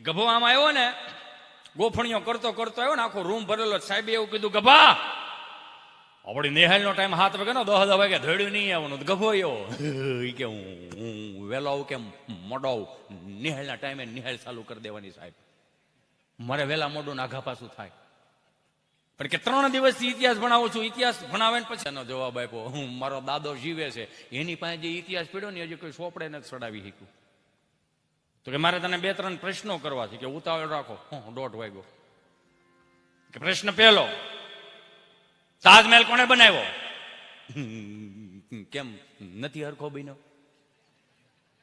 ગભો આમ આવ્યો ને, ગોફણીઓ કરતો કરતો આવ્યો ને, આખો રૂમ ભરેલો. સાહેબે એવું કીધું, ગભા આપણી નિહાળનો ટાઈમ 7 વાગે ને 10 વાગે ધડ્યું નહીં આવવાનું. ગભો એવો કે હું વહેલો આવું કેમ મોડો આવું, નિહાળના ટાઈમે નિહાળ ચાલુ કરી દેવાની સાહેબ, મારે વહેલા મોડું આઘા પાછું થાય. પણ કે 3 દિવસથી ઇતિહાસ ભણાવું છું, ઇતિહાસ ભણાવે ને પછી એનો જવાબ આપ્યો, હું મારો દાદો જીવે છે, એની પાસે જે ઇતિહાસ પડ્યો ને હજી કોઈ સોપડે નથી ચડાવી શક્યું. તો કે મારે તને 2-3 પ્રશ્નો કરવા છે, કે ઉતાવળ રાખો. 1:30 વાગ્યો. કે પ્રશ્ન પહેલો, તાજમહેલ કોને બનાવ્યો? કેમ નથી હરખો બન્યો?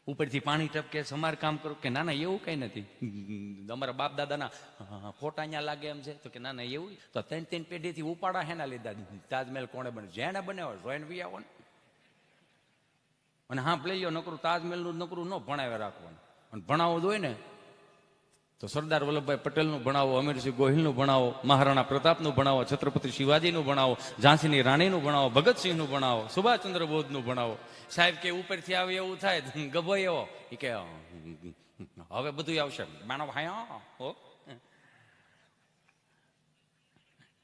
ઉપરથી પાણી ટપકે, સમારકામ કરો. કે ના ના એવું કઈ નથી, અમારા બાપ દાદાના ફોટા અહીંયા લાગે એમ છે. તો કે ના ના એવું. તો 3 પેઢીથી ઉપાડા હેના લીધા. તાજમહેલ કોને બનાવ્યો? જેને બનાવ્યો જોઈને બી આવો ને. અને હા લઈ લો, નકરું તાજમહેલનું નકરું ન ભણાવે રાખવાનું. અને ભણાવવું જ હોય ને તો સરદાર વલ્લભભાઈ પટેલનું ભણાવો, અમીરસિંહ ગોહિલનું ભણાવો, મહારાણા પ્રતાપનું ભણાવો, છત્રપતિ શિવાજીનું ભણાવો, ઝાંસીની રાણીનું ભણાવો, ભગતસિંહનું ભણાવો, સુભાષચંદ્ર બોઝનું ભણાવો. સાહેબ કે ઉપરથી આવે એવું થાય, ગભો એવો કે હવે બધું આવશે. માનો ભાઈ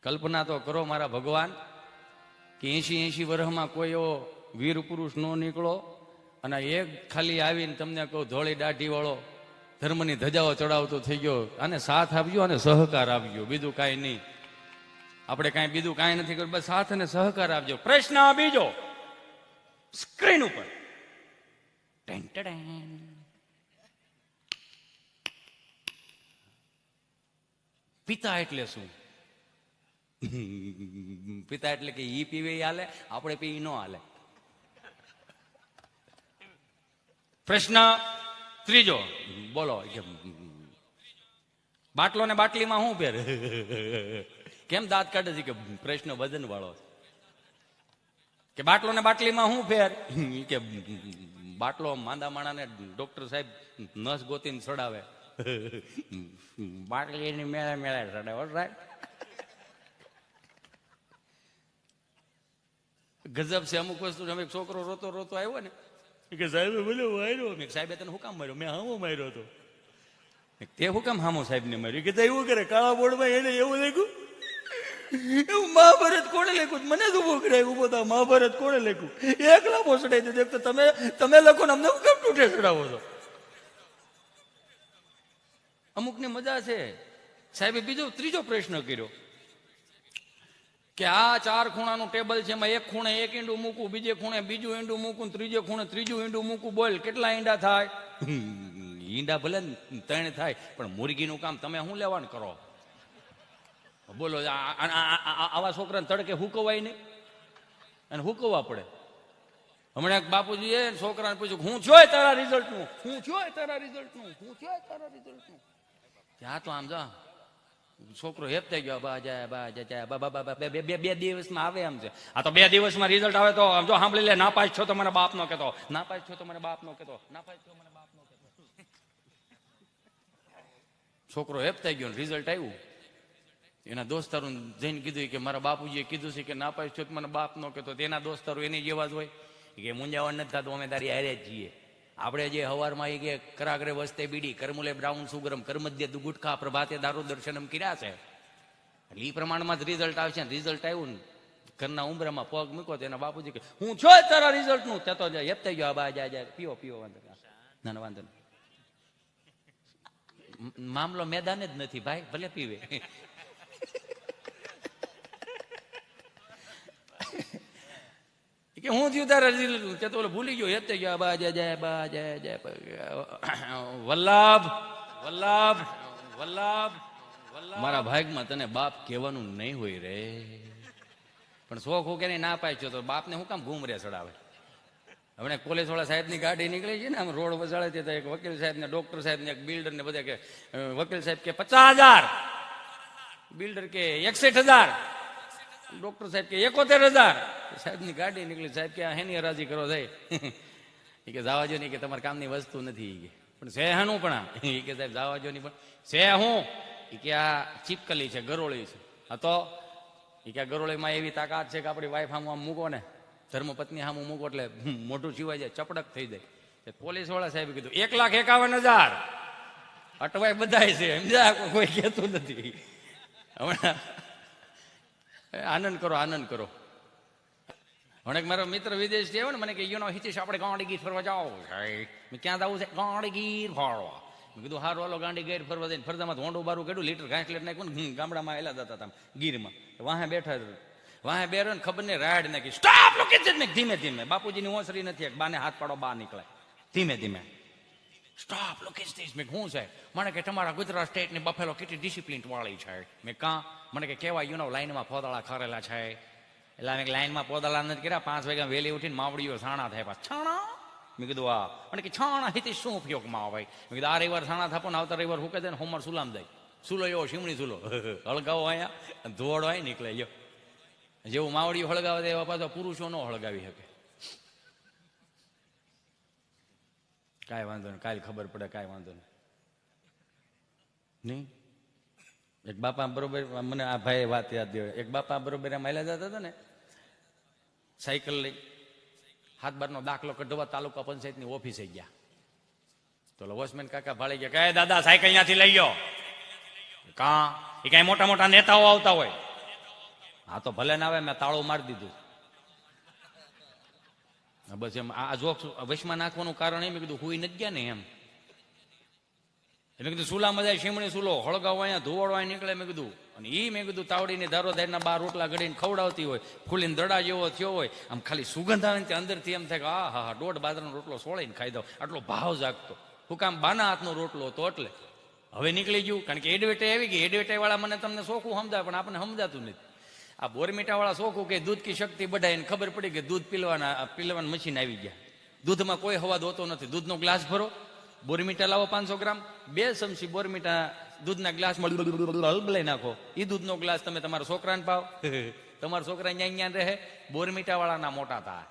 કલ્પના તો કરો મારા ભગવાન, કે 80 વર્ષમાં કોઈ એવો વીર પુરુષ નો નીકળો અને એક ખાલી આવીને તમને કહું ધોળી દાઢી વાળો ધર્મની ધજાઓ ચડાવતો થઈ ગયો, અને સાથ આપજો અને સહકાર આપજો, બીજું કાંઈ નહીં. આપણે કાંઈ બીજું કાંઈ નથી કર્યું, બસ સાથ અને સહકાર આપજો. પ્રશ્ન બીજો સ્ક્રીન ઉપર, પિતા એટલે શું? પિતા એટલે કે ઈ પીવે હાલે, આપણે પી નો હાલે. પ્રશ્ન ત્રીજો, બોલો, બાટલો ને બાટલીમાં શું ફેર? કેમ દાંત કાઢે છે? કે પ્રશ્ન વજન વાળો. કે બાટલો ને બાટલીમાં શું ફેર? કે બાટલો માંદા માણાને ડોક્ટર સાહેબ નસ ગોતીને ચડાવે, બાટલી એની મેળે મેળે ચડાવે સાહેબ. ગજબ છે અમુક વસ્તુ. અમે છોકરો રોતો રોતો આવ્યો ને, કે સાહેબ બોલો માર્યો. મેં સાહેબે તને શું કામ માર્યો? મેં હામો માર્યો હતો. તે શું કામ હામો સાહેબ ને માર્યું? કે એવું કરે કાળા બોર્ડમાં એને એવું લખ્યું, એવું મહાભારત કોણે લખ્યું? મને જ ઉભો કરે, ઉભો થા, મહાભારત કોણે લખ્યું? એકલા પોસડાઈ દે. દેખ તો તમે લખો ને, અમને શું કેમ તૂટે ચડાવો છો? અમુક ને મજા છે. સાહેબે ત્રીજો પ્રશ્ન કર્યો, કે આ 4 ખૂણાનું ટેબલ છે, એમાં એક ખૂણે એક ઈંડું મૂકું, બીજે ખૂણે બીજું ઈંડું મૂકું, ત્રીજે ખૂણે ત્રીજું ઈંડું મૂકું, બોલ કેટલા ઈંડા થાય? ઈંડા ભલે 3 થાય, પણ મુરગીનું કામ તમે શું લેવાનું કરો? બોલો, આવા છોકરાને તડકે હુકવાય નહીં, અને હુકવવા પડે. હમણાં એક બાપુજી એ છોકરાને પૂછ્યું, હું છો તારા રિઝલ્ટનું? હું છો તારા રિઝલ્ટનું? હું છો તારા રિઝલ્ટનું? ત્યાં તો આમ જા છોકરો હેપ થઈ ગયો, બા જાય બા જાય બા 2 દિવસમાં આવે એમ છે. આ તો 2 દિવસમાં રિઝલ્ટ આવે તો જો સાંભળી લે, ના પાસ છો તો મને બાપ નો કહેતો, ના પાસ છો તો મને બાપ નો કહેતો, ના પાસ છો મને બાપ નો કહેતો. છોકરો હેપ થઈ ગયો, રિઝલ્ટ આવ્યું. એના દોસ્તારો જઈને કીધું કે મારા બાપુજીએ કીધું છે કે ના પાસ છો તો મને બાપ નો કહેતો. તેના દોસ્તારો એની જેવા જ હોય કે મુંજાવણ નથી થતું, અમે તારી હારે જ છીએ. આપણે જે હવારમાં કે કરાગ્રે વસ્તે બીડી, કરમુલે બ્રાઉન સુગરમ, કરમધ્ય ગુટખા, પ્રભાતે દારૂ દર્શનમ કર્યા છે, એટલે એ પ્રમાણમાં જ રિઝલ્ટ આવશે. રિઝલ્ટ આવ્યું ને ઘરના ઉંબરામાં પગ મૂકો તો એના બાપુજી કે હું છો તારા રિઝલ્ટ નું? તે તો હેપ થઈ ગયો, બા જાય પીઓ પીઓ, વાંધો ના વાંધો નહીં. મામલો મેદાન જ નથી ભાઈ, ભલે પીવે. કે હું થયું તારા રિઝલ્ટ? તે તો ભૂલી ગયો, હેપ થઈ ગયો, બા જાય બા જાય. વલ્લભ વલ્લભ વલ્લભ મારા ભાગમાં તને બાપ કહેવાનું નહીં હોય રે. પણ શોખ હું કે ના પાછો તો બાપને હું કામ ઘૂમ રે ચડાવે? હવે પોલીસ વાળા સાહેબ ની ગાડી નીકળી છે ને, આમ રોડ વસાડે છે, એક વકીલ સાહેબ ને, ડોક્ટર સાહેબ ને, એક બિલ્ડર ને, બધા કે વકીલ સાહેબ કે 50,000, બિલ્ડર કે 61,000, ડોક્ટર સાહેબ કે 71,000. સાહેબ ની ગાડી નીકળી. સાહેબ કે હેની હરાજી કરો થાય? એ કે જવા જો નહીં, કે તમારા કામની વસ્તુ નથી. પણ છે હાનું પણ એ કે સાહેબ જવા જો નહીં, પણ છે હું? એ કે આ ચીપકલી છે, ગરોળી છે. હા તો એ કે ગરોળીમાં એવી તાકાત છે કે આપણી વાઈફ આમ આમ મૂકો ને, ધર્મપત્ની સામું મૂકો એટલે મોઢું છીવાઈ જાય, ચપડક થઈ જાય. પોલીસ વાળા સાહેબ કીધું 1,51,000. અટવાય બધાય છે સમજા, કોઈ કહેતું નથી. હમણાં આનંદ કરો, આનંદ કરો. હમણાં મારો મિત્ર વિદેશ જેવો ને મને કે હિતેશ આપણે ગાંડીગીર ફરવા જાઓ. મેં ક્યાં જવું છે? ગાંડીગીર ફરવા. મેં કીધું હારું હાલો ગાંડીગીર ફરવા જઈને ફરદામાં હોંડું બારું કેટલું લીટર ઘાસ લેટ નાખ્યું ને ગામડામાં એલા જતા હતા ગીરમાં. વાહે બેઠા વાહે બેરો ને ખબર નહીં રાડ નાખી. સ્ટોપ લોકેશન મેં ધીમે ધીમે. બાપુજીની ઓસરી નથી, બાને હાથ પાડો બહાર નીકળે ધીમે ધીમે. સ્ટોપ લોકેશન મેં શું છે? મને કે તમારા ગુજરાત સ્ટેટની બફેલો કેટલી ડિસિપ્લિન વાળી છે. મેં કાં? મને કે કેવાય લાઈનમાં પોદાળા ખરેલા છે. એટલે મેં લાઈનમાં પોદાળા નથી કર્યા. 5 વાગ્યા વહેલી ઉઠીને માવડીઓ છાણા થાય. છાણા? મેં કીધું આ. મને કે છાણા હિતે શું ઉપયોગમાં આવે? મેં કીધું આ રવિવાર છાણા થાપો ને આવતા રવિવાર હુકે દે ને હોમર સુલામ જાય. સુલો એવો શીમણી સુલો હળગાવો અહીંયા ધોવાડો અહીં નીકળે. જો જેવું માવડીઓ હળગાવે એવા પાછા પુરુષો ન હળગાવી શકે. કાંઈ વાંધો નહીં, કાલે ખબર પડે. કાંઈ વાંધો નહીં. એક બાપા બરોબર, મને આ ભાઈ વાત યાદ દેવાય. એક બાપા બરોબર એમ હાલ્યા જતા હતા ને સાયકલ લઈ, હાથ બારનો દાખલો કઢવા તાલુકા પંચાયતની ઓફિસે ગયા. તો વોચમેન કાકા ભાળી ગયા, કે દાદા સાયકલ અહીંયાથી લઈ ગયો. કાં? એ કઈ મોટા મોટા નેતાઓ આવતા હોય. હા તો ભલે ના આવે, મેં તાળું મારી દીધું. બસ એમ આ જોક વશમાં નાખવાનું કારણ એમ કીધું હુઈ નથી ગયા ને એમ. મેં કીધું સુલા મજા શીમણી સુલો હળગાવો અહીંયા ધોવાડો અહીં નીકળે. મેં કીધું અને મેં કીધું તાવડીની ધારો ધારના 12 રોટલા ઘડીને ખવડાવતી હોય, ફૂલીને દડા જેવો થયો હોય, આમ ખાલી સુગંધ આવે ને અંદરથી એમ થાય કે આ હા 1.5 બાજરાનો રોટલો સોળીને ખાઈ દો. આટલો ભાવ જાગતો. હું કામ બાના હાથનો રોટલો હતો એટલે. હવે નીકળી ગયું, કારણ કે એડવેટાઈ આવી ગઈ. એડવેટાઈ વાળા મને તમને સોખું સમજાવે પણ આપણને સમજાતું નથી. આ બોરમીટા વાળા સોખું કે દૂધ કી શક્તિ બઢાય, ખબર પડી કે દૂધ પીલવાનું મશીન આવી ગયા. દૂધમાં કોઈ હવાદ હોતો નથી. દૂધનો ગ્લાસ ભરો, બોરમીટા લાવો 500 ગ્રામ, 2 ચમચી બોરમીટા દૂધના ગ્લાસમાં હલબલાઈ નાખો. એ દૂધનો ગ્લાસ તમે તમારા છોકરાને પાવ. તમારા છોકરા અહીંયા રહે. બોરમીટા વાળાના મોટા થાય.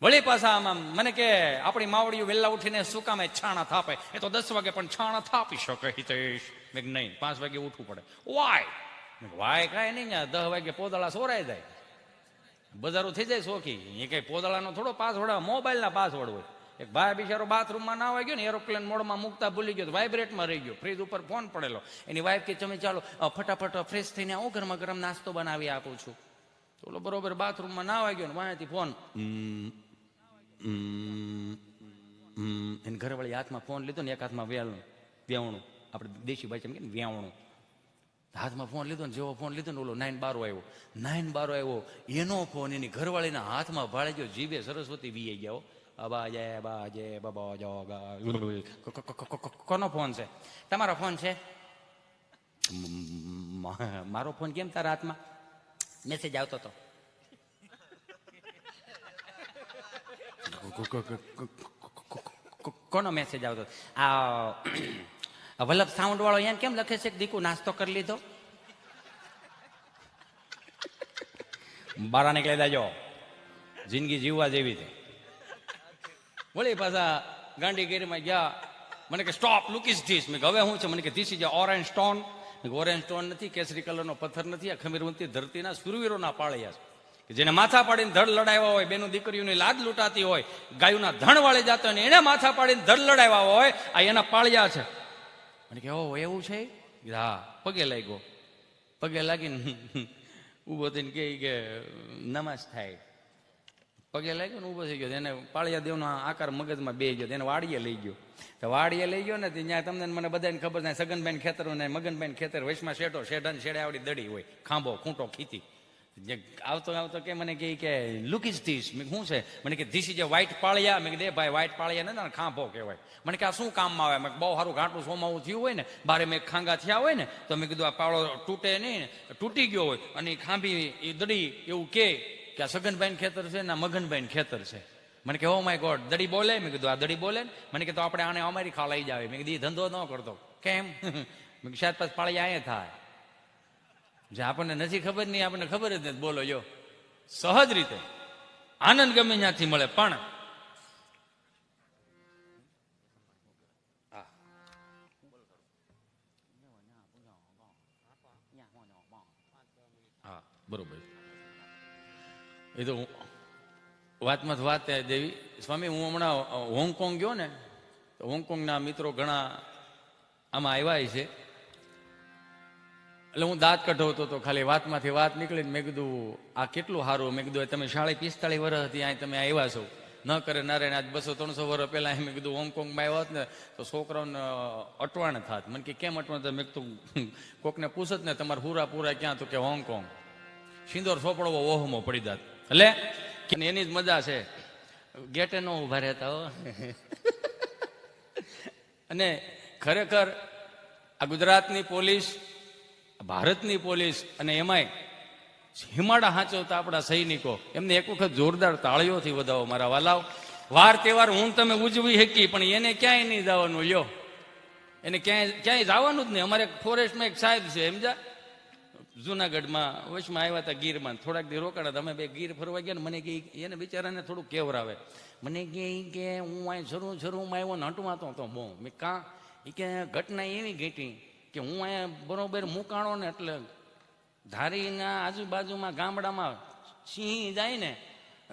વળી પાછા આમાં મને કે આપણી માવડીઓ વહેલા ઉઠીને શું કામે છાણા થાપે? એ તો 10 વાગે પણ છાણા થાપી શકે હિતેશ. મેં નહીં, 5 વાગે ઉઠવું પડે. વાય વાય કાંઈ નહીં, 10 વાગે પોદળા સોરાઈ જાય, બજારો થઈ જાય સોખી. એ કઈ પોદળાનો થોડો પાસવર્ડ, મોબાઈલના પાસવર્ડ હોય. એક ભાઈ બિચારો બાથરૂમમાં ના આવી ગયો ને, એરોપ્લેન મોડમાં મૂકતા ભૂલી ગયો, વાઇબ્રેટમાં રહી ગયો, ફ્રીજ ઉપર ફોન પડેલો. એની વાઈફ કે તમે ચાલો ફટાફટ ફ્રેશ થઈને આવો, ગરમા ગરમ નાસ્તો બનાવી આપું છું. તો બરોબર બાથરૂમમાં ના આવી ગયો ને વાંથી ફોન. એને ઘરવાળી હાથમાં ફોન લીધો ને, એક હાથમાં વ્યાવણું, આપણે દેશી ભાષામાં કે વ્યાવણું, હાથમાં ફોન લીધો ને, જેવો ફોન લીધો ને ઓલો 912 આવ્યો. એનો ફોન એની ઘરવાળીના હાથમાં ભાળી ગયો. જીભે સરસ્વતી વીએ ગયા. કોનો ફોન છે? તમારો ફોન છે? મારો ફોન કેમ તારા હાથમાં? મેસેજ આવતો હતો. કોનો મેસેજ આવતો? આ વલ્લભ સાઉન્ડ વાળો અહીંયા કેમ લખે છે કે દીકુ નાસ્તો કરી લીધો? બારા નીકળી દેજો, જિંદગી જીવવા જેવી છે. વળી પાછા ગાંધીગીરીમાં ગયા. મને કે સ્ટોપ લુક ઇઝ ધીસ. મેં હવે શું છે? મને કે this is orange stone. Orange stone નથી, કેસરી કલરનો પથ્થર નથી. આ ખમીરવંતી ધરતીના સુરવીરોના પાળિયા છે, જેને માથા પાડીને ધડ લડાવ્યા હોય, બેનું દીકરીઓની લાદ લૂંટાતી હોય, ગાયોના ધણ વાળી જતો હોય, એને માથા પાડીને ધડ લડાવ્યા હોય, આ એના પાળિયા છે. મને કે ઓ એવું છે? હા. પગે લાગ્યો. પગે લાગીને ઉભો થઈને કે નમાઝ થાય. પગે લાગ્યો ને ઉભો થઈ ગયો. એને પાળિયા દેવનો આકાર મગજમાં બે ગયો. એને વાડીએ લઈ ગયો. તો વાડીએ લઈ ગયો ને ત્યાં તમને મને બધાને ખબર છે, સગનભાઈ ખેતર ને મગનભાઈ ખેતર વચમાં શેઠો, શેઢાને શેડે આવડી દડી હોય, ખાંભો ખૂંટો ખીતી. આવતો આવતો કે મને કે લુક ઇઝ ધીસ. મેં શું છે? મને કે ધીસ ઇઝ એ વ્હાઈટ પાળિયા. મેં કીધું ભાઈ વ્હાઈટ પાળિયા ને ખાંભો કહેવાય. મને કે આ શું કામમાં આવે? મેં બહુ સારું ઘાટું સોમાવું થયું હોય ને, બારે મેં ખાંગા થયા હોય ને, તો મેં કીધું આ પાળો તૂટે નહીં, તૂટી ગયો હોય અને ખાંભી એ દડી એવું કે આ સગનભાઈ ખેતર છે ને મગનભાઈ ખેતર છે. મને કે ઓ માય ગોડ, દડી બોલે? મેં કીધું આ દડી બોલે ને. મને કે તો આપણે આને અમેરિકા લઈ જાવે. મેં કીધું ધંધો ન કરતો. કેમ? મેં કીધું શાયદ પાછ પાળિયા અહીંયા થાય. જે આપણને નથી ખબર નહીં, આપણને ખબર જ નથી. બોલો જો, સહજ રીતે આનંદ ગમે ત્યાંથી મળે. પણ હા બરોબર. એ તો વાતમાં વાત દેવી સ્વામી, હું હમણાં હોંગકોંગ ગયો ને, તો હોંગકોંગના મિત્રો ઘણા આમાં આવ્યા છે. એટલે હું દાંત કઢાવતો હતો, ખાલી વાતમાંથી વાત નીકળી. મેં કીધું આ કેટલું સારું. મેં કીધું તમે 45 વર્ષ હતી અહીં તમે આવ્યા છો, ન કરે નારે આજ 200-300 વર્ષ પહેલા મેં કીધું હોંગકોંગમાં આવ્યા હોત ને તો છોકરાઓને અટવાણ થાત. મને કે કેમ અટવાણ? મેં કીધું કોકને પૂછત ને તમારે પૂરા પૂરા ક્યાં? તો કે હોંગકોંગ. સિંદોર સોપડવો ઓહમો પડી જાત. એટલે એની જ મજા છે, ગેટે નો ઉભા રહેતા હો. અને ખરેખર આ ગુજરાતની પોલીસ, ભારતની પોલીસ અને એમાંય હિમાડા હાંચવતા આપણા સૈનિકો, એમને એક વખત જોરદાર તાળીઓથી વધાવો મારા વાલાવ. વાર તહેવાર હું તમે ઉજવી શકી, પણ એને ક્યાંય નહીં જવાનું. લ્યો, એને ક્યાંય જવાનું જ નહીં. અમારે ફોરેસ્ટમાં એક સાહેબ છે, સમજા, જુનાગઢમાં વચમાં આવ્યા હતા, ગીરમાં થોડાક દી રોકાણા. તમે બે ગીર ફરવા ગયા ને, મને કે એને બિચારાને થોડું કેવરાવે. મને કે હું અહીં શરૂમાં આવ્યો ને હટવાતો હતો બહુ. મેં કાં? એ કે ઘટના એવી ઘટી કે હું અહીંયા બરોબર મૂકાણો ને, એટલે ધારીના આજુબાજુમાં ગામડામાં સિંહ જાય ને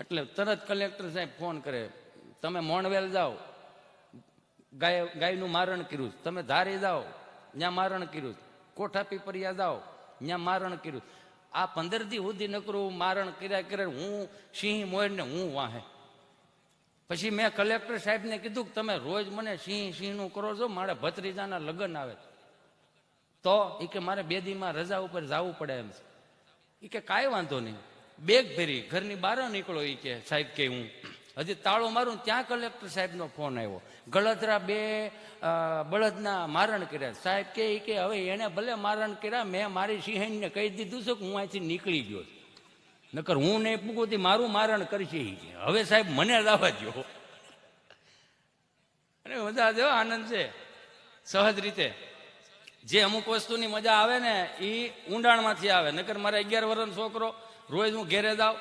એટલે તરત કલેક્ટર સાહેબ ફોન કરે, તમે મોણવેલ જાઓ, ગાયનું મારણ કર્યું. તમે ધારી જાઓ, ત્યાં મારણ કર્યું. કોઠા પીપરિયા જાઓ, ત્યાં મારણ કર્યું. આ 15 દી સુધી નકરું મારણ કર્યા. હું સિંહ મોરને હું વાહે. પછી મેં કલેક્ટર સાહેબને કીધું કે તમે રોજ મને સિંહનું કરો છો, મારે ભત્રીજાના લગ્ન આવે તો એ કે મારે 2 દીમાં રજા ઉપર જવું પડે એમ છે. એ કે કાંઈ વાંધો નહીં, બેગ ભરી ઘરની બહાર નીકળો. એ કે સાહેબ કે હું હજી તાળો મારું, ત્યાં કલેક્ટર સાહેબનો ફોન આવ્યો. ગળતરા 2 બળદના મારણ કર્યા. સાહેબ કે હવે એને ભલે મારણ કર્યા, મેં મારી સિંહણને કહી દીધું છે કે હું અહીંથી નીકળી ગયો, નકર હું નહીં પૂગું મારું મારણ કરશે. હવે સાહેબ મને લાવવા દો. અને મજા જો આનંદ છે સહજ રીતે. જે અમુક વસ્તુની મજા આવે ને એ ઊંડાણમાંથી આવે. નકર મારે 11 વર્ષનો છોકરો, રોજ હું ઘેરે જાઉં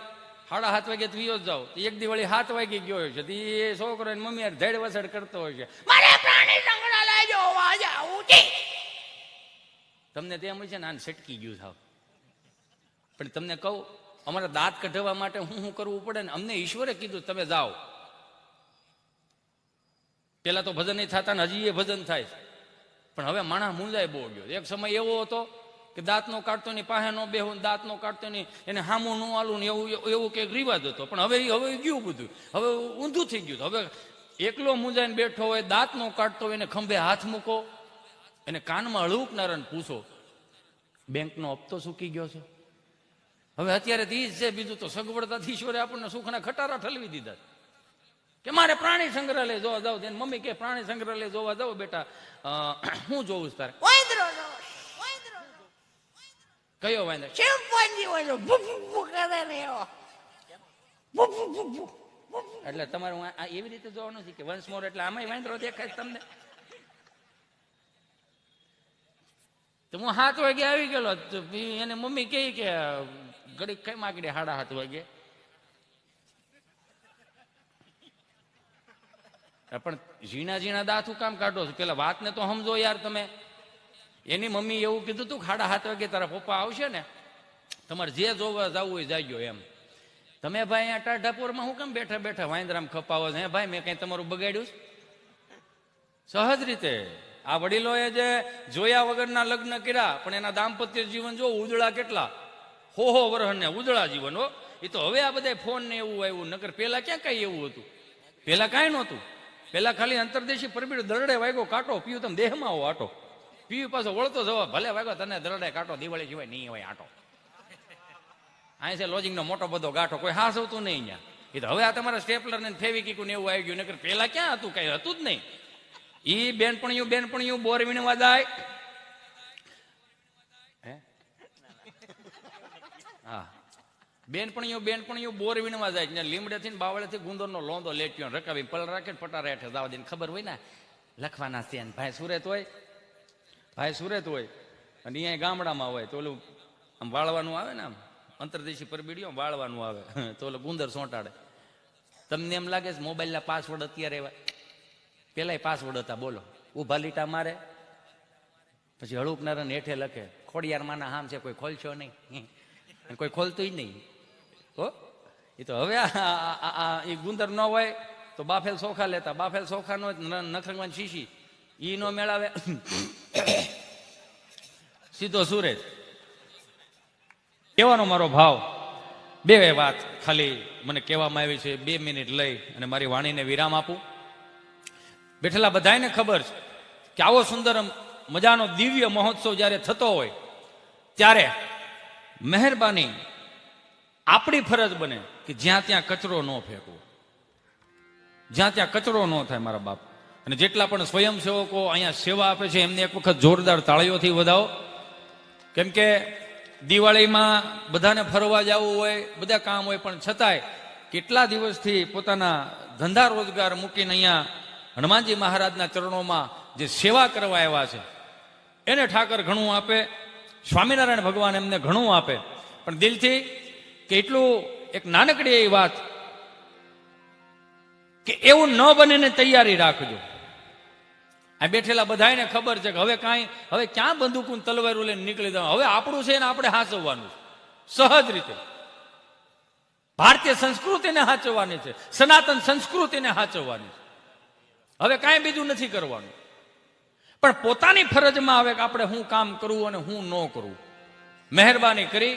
7:30 વાગે વિયો જ જાઉં, એક દી વળી 7 વાગે ગયો હોય છે, એ છોકરો એની મમ્મી ધેડ વસડ કરતો હોય છે, મારે પ્રાણી સંગ્રહાલય જોવા જાવું છે. તમને તેમ હોય છે ને આને સટકી ગયું થાવ. પણ તમને કહું, અમારે દાંત કઢાવવા માટે હું કરવું પડે ને, અમને ઈશ્વરે કીધું તમે જાઓ. પેલા તો ભજન નહીં થતા ને હજી એ ભજન થાય, પણ હવે માણસ મૂંઝાય બહુ ગયો. એક સમય એવો હતો કે દાંત નો કાઢતો ની પાસે નો બેહું, દાંત નો કાઢતો ની એને હામું નું આલું ને એવું કંઈક રિવાજ હતો. પણ હવે ગયું બધું, હવે ઊંધું થઈ ગયું. હવે એકલો મૂંઝાઈને બેઠો હોય, દાંત નો કાઢતો હોય, એને ખંભે હાથ મૂકો, એને કાનમાં હળવું પૂછો બેંકનો હપ્તો ચૂકી ગયો છે. હવે અત્યારે ઈ જ છે, બીજું તો સગવડતાથી ઈશ્વરે આપણને સુખના ખટારા ઠલવી દીધા. કે મારે પ્રાણી સંગ્રહાલય જોવા જાવ. મમ્મી કે પ્રાણી સંગ્રહાલય જોવા જાવ બેટા, હું જોઉં છું તારે? કયો વાંધો? એટલે તમારે એવી રીતે જોવાનું છે કે વન્સ મોર, એટલે આમાં વાંદરો દેખાય તમને? તો હું 7 વાગે આવી ગયેલો, એને મમ્મી કહે કે ઘડીક કઈ માગડી 7:30 વાગે. પણ ઝીણા ઝીણા દાંતું કામ કાઢો છો? પેલા વાતને તો સમજો યાર તમે. એની મમ્મી એવું કીધું તું 7:30 વાગે તારા પપ્પા આવશે ને, તમારે જે જોવા જવું હોય જાગ્યો એમ. તમે ભાઈ અહીંયા ટાઢાપુરમાં હું કેમ બેઠા બેઠા વાંદરામ ખપાવો છો? હે ભાઈ, મેં કઈ તમારું બગાડ્યું? સહજ રીતે આ વડીલોએ જે જોયા વગરના લગ્ન કર્યા, પણ એના દાંપત્ય જીવન જો ઉજળા કેટલા, હો વર્ષ ને ઉજળા જીવન હો. એ તો હવે આ બધા ફોન ને એવું આવ્યું, નકર પેલા ક્યાં કઈ એવું હતું? પેલા કાંઈ નહોતું. પેલા ખાલી અંતરદેશી પરબીડ દરડે વાગ્યો કાંટો, પીયું તમે દેહમાં આવો આટો, પીયું પાછો વળતો જવા, ભલે વાગ્યો તને દરડે કાંટો, દિવાળી સિવાય નહીં હોય આટો. અહીં છે લોજિંગ નો મોટો બધો ગાંઠો, કોઈ હાસ આવતું નહીં અહીંયા. એ તો હવે આ તમારા સ્ટેપલર ને ફેવિકિક ને એવું આવી ગયું, નકર પેલા ક્યાં હતું? કઈ હતું જ નહીં. ઈ બેનપણીયું બોર વીણવા જાય. હા, બેનપણીયું બોર વીણવા જાય, લીમડેથી બાવળેથી ગુંદરનો લોંદો લેટ્યો રકાવી પલ રાખે પટાર હેઠે દાવા દઈને ખબર હોય ને લખવાના છે. ભાઈ સુરત હોય અને અહીંયા ગામડામાં હોય તો ઓલું આમ વાળવાનું આવે ને, આમ અંતરદેશી પરબીડીઓ વાળવાનું આવે તો ઓલો ગુંદર સોંટાડે. તમને એમ લાગે છે મોબાઈલના પાસવર્ડ અત્યારે એવા? પેલા પાસવર્ડ હતા, બોલો. ઉભા લીટા મારે, પછી હળુકનારા હેઠે લખે ખોડિયાર માના હામ છે, કોઈ ખોલશો નહીં, કોઈ ખોલતું જ નહીં હો. એ તો હવે એ ગુંદર ન હોય તો બાફેલ ચોખા લેતા, બાફેલ ચોખા નો નખરંગવાની શીશી ઈ નો મેળાવે, સીધો સુરેજ. કહેવાનો મારો ભાવ, બે વાત ખાલી મને કહેવામાં આવી છે, 2 મિનિટ લઈ અને મારી વાણીને વિરામ આપું. બેઠેલા બધાને ખબર છે કે આવો સુંદર મજાનો દિવ્ય મહોત્સવ જ્યારે થતો હોય ત્યારે મહેરબાની આપણી ફરજ બને કે જ્યાં ત્યાં કચરો ન ફેંકવો, જ્યાં ત્યાં કચરો ન થાય મારા બાપ. અને જેટલા પણ સ્વયંસેવકો અહીંયા સેવા આપે છે એમને એક વખત જોરદાર તાળીઓથી વધાવો. કેમ કે દિવાળીમાં બધાને ફરવા જવું હોય, બધા કામ હોય, પણ છતાંય કેટલા દિવસથી પોતાના ધંધા રોજગાર મૂકીને અહીંયા હનુમાનજી મહારાજના ચરણોમાં જે સેવા કરવા આવ્યા છે એને ઠાકર ઘણું આપે, સ્વામિનારાયણ ભગવાન એમને ઘણું આપે. પણ દિલથી કે એટલું એક નાનકડી એવી વાત કે એવું ન બનીને તૈયારી રાખજો. આ બેઠેલા બધાને ખબર છે કે હવે ક્યાં બંદૂકું તલવારું લઈને નીકળી જવાનું, હવે આપણું છે ને આપણે હાચવવાનું છે. સહજ રીતે ભારતીય સંસ્કૃતિને હાચવવાની છે, સનાતન સંસ્કૃતિને હાચવવાની છે. હવે કાંઈ બીજું નથી કરવાનું. પણ પોતાની ફરજમાં આવે કે આપણે હું કામ કરવું અને હું ન કરવું. મહેરબાની કરી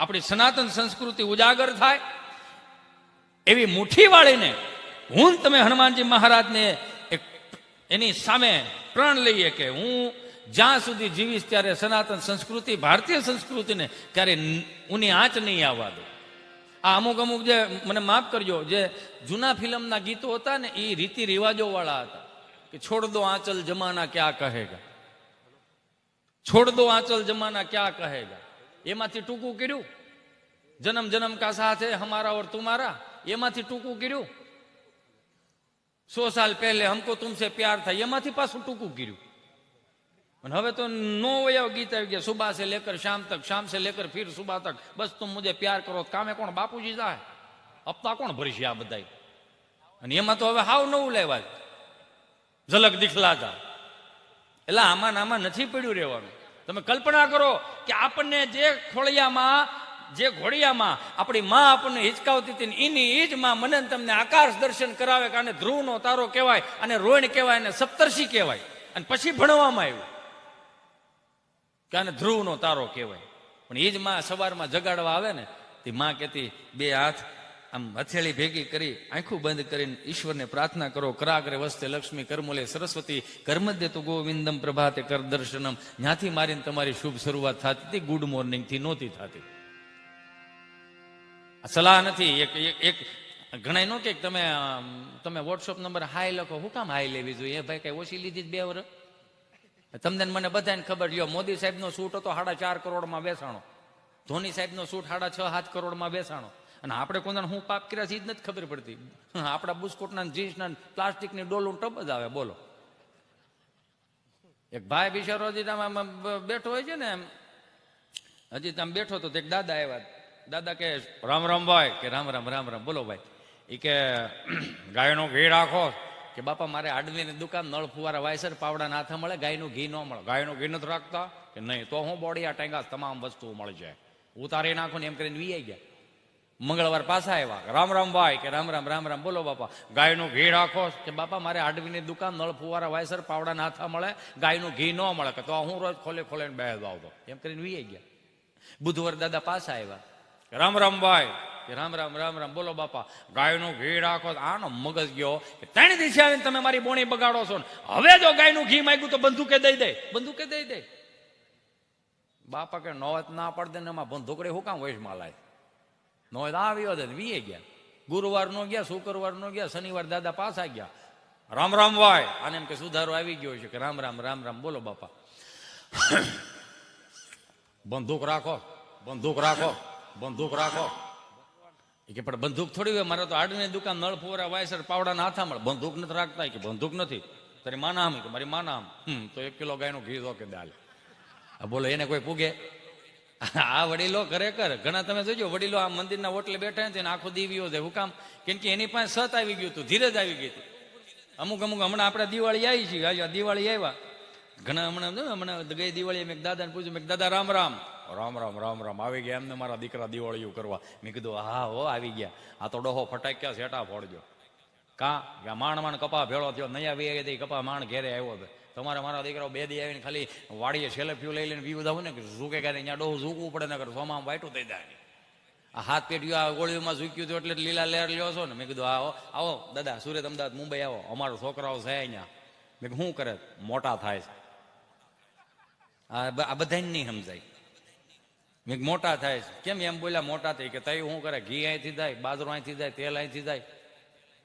આપણી સનાતન સંસ્કૃતિ ઉજાગર થાય એવી મુઠ્ઠી વાળીને હું તમે હનુમાનજી મહારાજને એની સામે પ્રણ લઈએ કે હું જ્યાં સુધી જીવીશ ત્યારે સનાતન સંસ્કૃતિ, ભારતીય સંસ્કૃતિને ત્યારે ઉની આંચ નહીં આવવા દો. આ અમુક જે મને માફ કરજો, જે જૂના ફિલ્મના ગીતો હતા ને એ રીતિ રિવાજો વાળા હતા કે છોડ દો આંચલ જમાના ક્યાં કહેગા, છોડ દો આંચલ જમાના ક્યાં કહેગા. એમાંથી ટૂંકું કર્યું જન્મ જન્મ કા સાથ હે હમારા ઓર તુમારા, એમાંથી ટૂંકું કર્યું 100 સાલ પહેલે હમકો તુમસે પ્યાર થાય, એમાંથી પાછું ટૂંકું કર્યું. અને હવે તો નો વયા ગીત આવી ગયા, સુબહ से लेकर शाम तक, शाम से लेकर फिर सुबह तक, बस तुम मुझे प्यार करो. કામે કોણ? બાપુજી જાય, હપ્તા કોણ ભરશે આ બધા? અને એમાં તો હવે હાવ નવું લેવાય, ઝલક દિખલા જા. એટલે આમાં નથી પડ્યું રહેવાનું. તમે કલ્પના કરો કે આપણને જે ખોળિયામાં, જે ઘોડિયામાં આપણી માં આપણને હિચકાવતી હતી, એની એ જ માં મને તમને આકાશ દર્શન કરાવે કે આને ધ્રુવનો તારો કહેવાય, અને રોહિણ કહેવાય, અને સપ્તર્ષિ કહેવાય. અને પછી ભણવામાં આવ્યું કે આને ધ્રુવનો તારો કહેવાય. પણ એ જ માં સવારમાં જગાડવા આવે ને, તે માં કહેતી 2 હાથ આમ હથેળી ભેગી કરી આંખું બંધ કરીને ઈશ્વરને પ્રાર્થના કરો, કરાગ્રે વસ્તે લક્ષ્મી કરમૂલે સરસ્વતી કર્મદ્ય તુ ગોવિંદમ પ્રભાતે કર દર્શનમ. ત્યાંથી મારીને તમારી શુભ શરૂઆત થતી હતી, ગુડ મોર્નિંગથી નહોતી થતી. સલાહ નથી. એક ઘણા નો કે તમે વોટ્સઅપ નંબર હાઈ લખો, હું કામ હાઈ લેવી જોઈએ? ભાઈ કઈ ઓછી લીધી 2 વર્ષ? તમને મને બધાને ખબર. લ્યો, મોદી સાહેબનો સૂટ હતો 4.5 કરોડમાં વેચાણો, ધોની સાહેબનો સૂટ 6.5-7 કરોડમાં વેચાણો. અને આપણે કોના હું પાપ કર્યા છે એ જ નથી ખબર પડતી. આપણા બુસ્કોટના જીન્સના પ્લાસ્ટિકની ડોલું ટબ જ આવે. બોલો, એક ભાઈ બિચારો હજી બેઠો હોય છે ને, હજી તમે બેઠો તો એક દાદા આવ્યા. દાદા કે રામ રામ ભાઈ, કે રામ રામ રામ રામ. બોલો ભાઈ. એ કે ગાયનો ઘી રાખો. કે બાપા મારે આડવીની દુકાન, નળ ફુવારા વાયસર પાવડા હાથે મળે, ગાયનું ઘી ન મળે. ગાયનું ઘી નથી રાખતા? કે નહીં. તો હું બોડી આ ટેંગા તમામ વસ્તુઓ મળી જાય, ઉતારી નાખો ને એમ કરીને વી ગયા. મંગળવાર પાછા આવ્યા. રામ રામ ભાઈ, કે રામ રામ રામ રામ. બોલો બાપા, ગાયનું ઘી રાખો. કે બાપા મારે આડવીની દુકાન, નળ ફુવારા વાયસર પાવડા હાથા મળે, ગાયનું ઘી ન મળે. કે તો હું રોજ ખોલે બે આવતો એમ કરીને વી ગયા. બુધવાર દાદા પાછા આવ્યા. રામ રામ ભાઈ, કે રામ રામ રામ રામ. બોલો બાપા, ગાયનું ઘી રાખો. આનો મગજ ગયો કે 3 દિવસે આવીને તમે મારી બોણી બગાડો છો ને હવે જો ગાયનું ઘી માંગ્યું તો બંદૂકે દઈ દે, બંદૂકે દઈ દે. બાપા કે નોત ના પડે ને એમાં બંદૂકડે હું કામ વૈશમાં લાય? નોત આવ્યો છે વીએ ગયા. ગુરુવાર નો ગયા, શુક્રવાર નો ગયા, શનિવાર દાદા પાછા ગયા. રામ રામ ભાઈ. અને એમ કે સુધારો આવી ગયો છે. કે રામ રામ રામ રામ. બોલો બાપા, બંદૂક રાખો, બંદૂક રાખો, બંદૂક રાખો. કે પણ બંદૂક થોડી હોય, મારે તો આડની દુકાન, નળ ફુવારા વાયસર પાવડા હાથા મળે, બંદૂક નથી રાખતા? કે બંદૂક નથી. તારી માના આમ? કે મારી માના આમ. તો 1 કિલો ગાયનું ઘી દો કે દાલ. બોલો, એને કોઈ પૂગે? આ વડીલો ખરેખર ઘણા તમે જોજો, વડીલો આ મંદિરના ઓટલે બેઠા ને આખો દીવીઓ છે. હું કામ? કેમ કે એની પાસે સત આવી ગયું હતું, ધીરજ આવી ગઈ હતી. અમુક હમણાં આપણે દિવાળી આવી છે, દિવાળી આવ્યા ઘણા. હમણાં ગઈ દિવાળી મેં દાદાને પૂછ્યું, મેં દાદા રામ રામ. રામ રામ રામ રામ આવી ગયા એમને મારા દીકરા દિવાળીઓ કરવા. મેં કીધું હા હો આવી ગયા, આ તો ડોહો ફટાક્યા સેટા ફોડજો. કે માણ માણ કપા ભેળો થયો, નહીં આવી કપા માણ ઘેરે આવ્યો હતો. તમારે મારા દીકરાઓ બે દી આવીને ખાલી વાડીએ સેલ્ફ્યું લઈ લઈને પીવું હોય ને કે ઝૂકે ક્યારે ત્યાં ડોહું ઝૂકવું પડે ને સોમાં વાઈટું થઈ જાય. આ હાથ પેટીઓ આ ગોળીઓમાં ઝૂક્યું હતું એટલે લીલા લહેર લ્યો છો ને. મેં કીધું આવો આવો દાદા સુરત અમદાવાદ મુંબઈ આવો, અમારો છોકરાઓ છે અહીંયા. મેં શું કરે મોટા થાય છે, આ બધાને નહીં સમજાય. મેં મોટા થાય છે કેમ એમ બોલ્યા મોટા થઈ કે તઈ શું કરે, ઘી અહીંથી જાય, બાજરો અહીંથી જાય, તેલ અહીંથી જાય,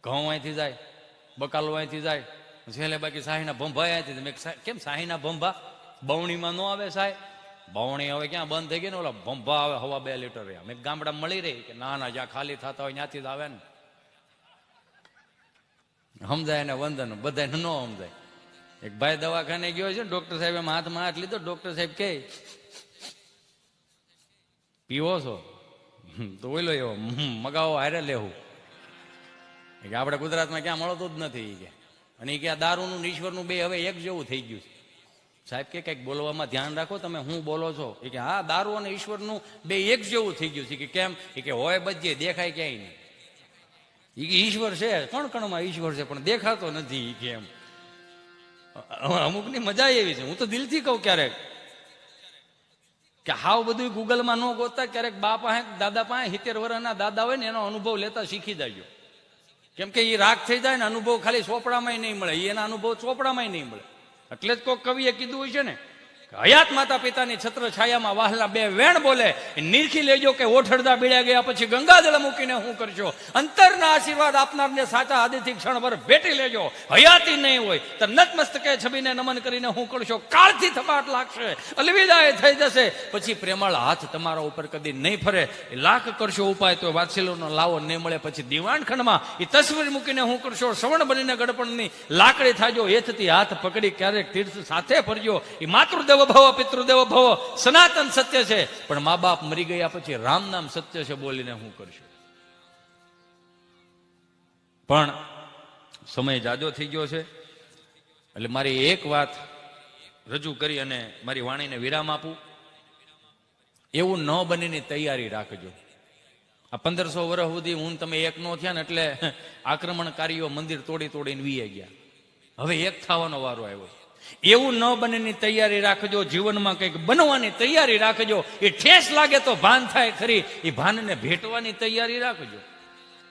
ઘઉં અહીંથી જાય, બકાલો અહીંથી જાય, છેલ્લે બાકી શાહીના ભંભા અહીંથી. મેં કેમ શાહીના ભંભા બવણીમાં ન આવે સાહેબ? બવણી હવે ક્યાં બંધ થઈ ગઈ ને, ઓલા ભંભા આવે હવા 2 લીટર. મેં ગામડા મળી રહી કે ના ના જ્યાં ખાલી થતા હોય ત્યાંથી જ આવે ને. સમજાય ને વંદન, બધાને ન સમજાય. એક ભાઈ દવાખાને ગયો છે, ડોક્ટર સાહેબ એમ હાથમાં હાથ લીધો. ડોક્ટર સાહેબ કે પીવો છો તો ઓઈલો એવો મગાવો હારે લેવું. કે આપણે ગુજરાતમાં ક્યાં મળતું જ નથી કે. અને કે આ દારૂનું ઈશ્વરનું બે હવે એક જેવું થઈ ગયું છે. સાહેબ કે કંઈક બોલવામાં ધ્યાન રાખો તમે, હું બોલો છો? એ કે હા દારૂ અને ઈશ્વરનું બે એક જેવું થઈ ગયું છે. કે કેમ? એ કે હોય બજે દેખાય ક્યાંય નહીં. એ કે ઈશ્વર છે કણ કણમાં ઈશ્વર છે પણ દેખાતો નથી. કેમ? અમુકની મજા એવી છે, હું તો દિલથી કહું ક્યારેક કે હાવ બધું ગૂગલમાં ન ગોતતા, ક્યારેક બા પાસે દાદા પાસે 70 વર્ષના દાદા હોય ને એનો અનુભવ લેતા શીખી જાય. કેમ કે એ રાગ થઈ જાય ને અનુભવ ખાલી ચોપડામાં નહીં મળે, એના અનુભવ ચોપડામાં નહીં મળે. એટલે જ કોઈ કવિએ કીધું હોય છે ને હયાત માતા પિતાની છત્ર છાયામાં વાહલા 2 વેણ બોલે, નિરખી લેજો કે ઓઠડદા બીડ્યા ગયા પછી ગંગાજળ મૂકીને હું કરશો. અંતરના આશીર્વાદ આપનારને સાચા આદિથી ક્ષણભર ભેટી લેજો. હયાતી નહીં હોય તો નતમસ્તકે છબીને નમન કરીને હું કરશો. કાળથી થપાટ લાગશે, અલવિદાય થઈ જશે, પછી પ્રેમાળ હાથ તમારા ઉપર કદી નહીં ફરે. લાખ કરશો ઉપાય તો વાત્સલ્યનો લાવો નહીં મળે. પછી દિવાણખંડમાં એ તસવીર મૂકીને હું કરશો. શ્રવણ બનીને ગડપણની લાકડી થાજો. એથથી હાથ પકડી ક્યારેક તીર્થ સાથે ફરજો. એ માતૃદેવ ભવ પિતૃદેવ ભવ સનાતન સત્ય છે, પણ મા બાપ મરી ગયા પછી રામ નામ સત્ય છે બોલીને હું કરશું. પણ સમય જાજો થઈ ગયો છે એટલે મારી એક વાત રજૂ કરી અને મારી વાણીને વિરામ આપું. એવું ન બનીની તૈયારી રાખજો. આ 1500 વર્ષ સુધી હું તમે એક નો થયા ને એટલે આક્રમણકારીઓ મંદિર તોડી તોડીને વીએ ગયા. હવે એક થવાનો વારો આવ્યો છે. એવું ન બનેની તૈયારી રાખજો. જીવનમાં કંઈક બનવાની તૈયારી રાખજો. એ ઠેસ લાગે તો ભાન થાય ખરી, એ ભાનને ભેટવાની તૈયારી રાખજો.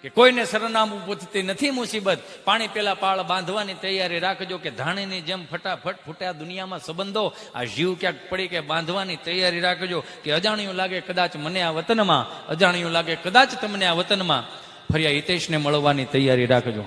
કે કોઈને સરનામું પૂછતી નથી મુસીબત, પાણી પેલા પાળ બાંધવાની તૈયારી રાખજો. કે ધાણીની જેમ ફટાફટ ફૂટ્યા દુનિયામાં સંબંધો, આ જીવ ક્યાંક પડી કે બાંધવાની તૈયારી રાખજો. કે અજાણ્યું લાગે કદાચ મને આ વતનમાં, અજાણ્યું લાગે કદાચ તમને આ વતનમાં, ફર્યા હિતેશને મળવાની તૈયારી રાખજો.